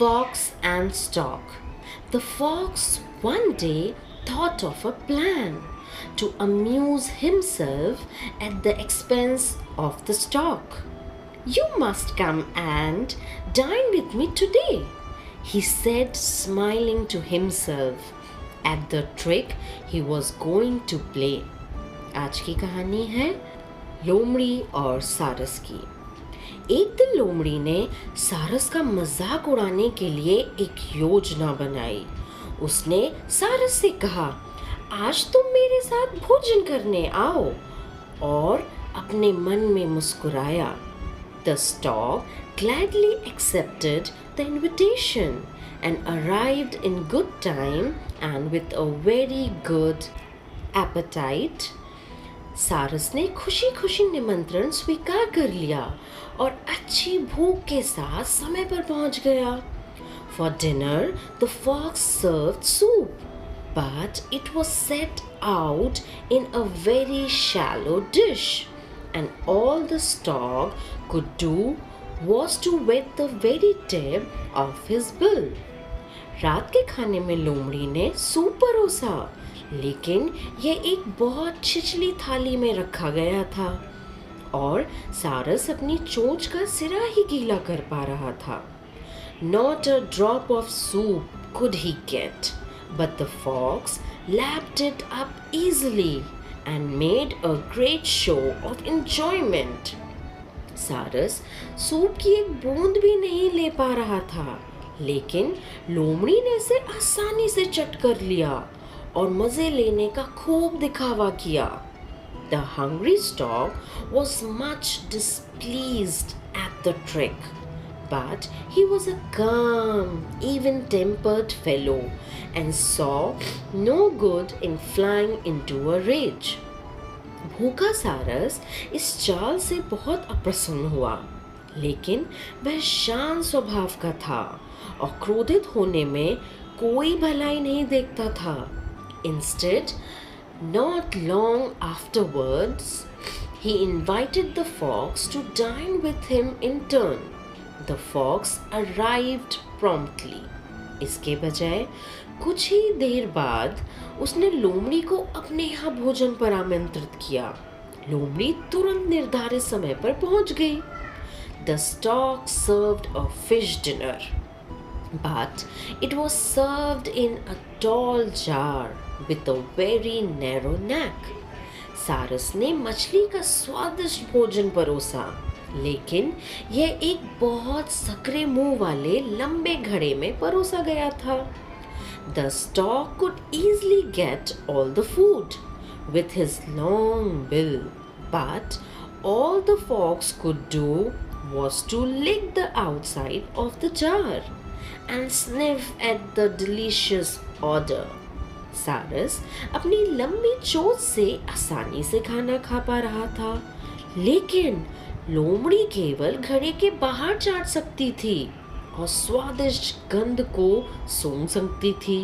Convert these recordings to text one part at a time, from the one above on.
Fox and Stork. The fox one day thought of a plan to amuse himself at the expense of the stork. "You must come and dine with me today," he said, smiling to himself at the trick he was going to play. आज की कहानी है लोमड़ी और सारस की। एक दिन लोमड़ी ने सारस का मजाक उड़ाने के लिए एक योजना बनाई। उसने सारस से कहा, "आज तुम मेरे साथ भोजन करने आओ," और अपने मन में मुस्कुराया। The stork gladly accepted the invitation and arrived in good time and with a very good appetite. सारस ने खुशी खुशी निमंत्रण स्वीकार कर लिया और अच्छी भूख के साथ समय पर पहुंच गया। For dinner, the fox served soup, but it was set out in a very shallow dish, and all the stork could do was to wet the very tip of his bill. रात के खाने में लोमड़ी ने soup परोसा, लेकिन यह एक बहुत छिछली थाली में रखा गया था और सारस अपनी चोंच का सिरा ही गीला कर पा रहा था। Not a drop of soup could he get, but the fox lapped it up easily and made a great show of enjoyment. सारस सूप की एक बूंद भी नहीं ले पा रहा था, लेकिन लोमड़ी ने इसे आसानी से चट कर लिया और मजे लेने का खूब दिखावा किया। The hungry stork was much displeased at the trick, but he was a calm, even-tempered fellow and saw no good in flying into a rage. भूखा सारस इस चाल से बहुत अप्रसन्न हुआ, लेकिन वह शांत स्वभाव का था और क्रोधित होने में कोई भलाई नहीं देखता था। Instead, not long afterwards, he invited the fox to dine with him in turn. The fox arrived promptly. इसके बजाय कुछ ही देर बाद उसने लोमड़ी को अपने यहाँ भोजन पर आमंत्रित किया। लोमड़ी तुरंत निर्धारित समय पर पहुंच गई। The stork served a fish dinner, but it was served in a tall jar with a very narrow neck. सारस ने मछली का स्वादिष्ट भोजन परोसा, लेकिन यह एक बहुत सकरे मुंह वाले लंबे घड़े में परोसा गया था। The stork could easily get all the food with his long bill, but all the fox could do was to lick the outside of the jar and sniff at the delicious odor. सारस अपनी लंबी चोंच से आसानी से खाना खा पा रहा था, लेकिन लोमड़ी केवल घड़े के बाहर चाट सकती थी और स्वादिष्ट गंध को सूंघ सकती थी।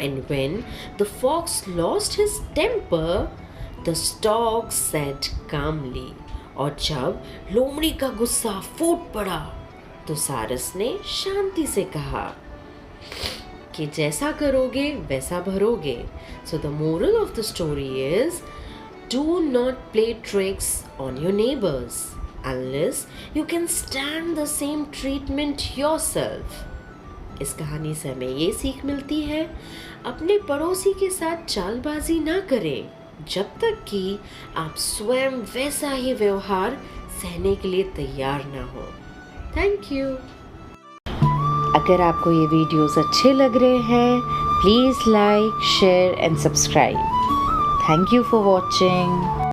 And when the fox lost his temper, the stork said calmly. और जब लोमड़ी का गुस्सा फूट पड़ा, तो सारस ने शांति से कहा कि जैसा करोगे वैसा भरोगे। So the moral of the story is, do not play tricks on your neighbors unless you can stand the same treatment yourself. इस कहानी से हमें ये सीख मिलती है, अपने पड़ोसी के साथ चालबाजी ना करें जब तक कि आप स्वयं वैसा ही व्यवहार सहने के लिए तैयार ना हो। Thank you. अगर आपको ये वीडियोस अच्छे लग रहे हैं, please like, share and subscribe. Thank you for watching.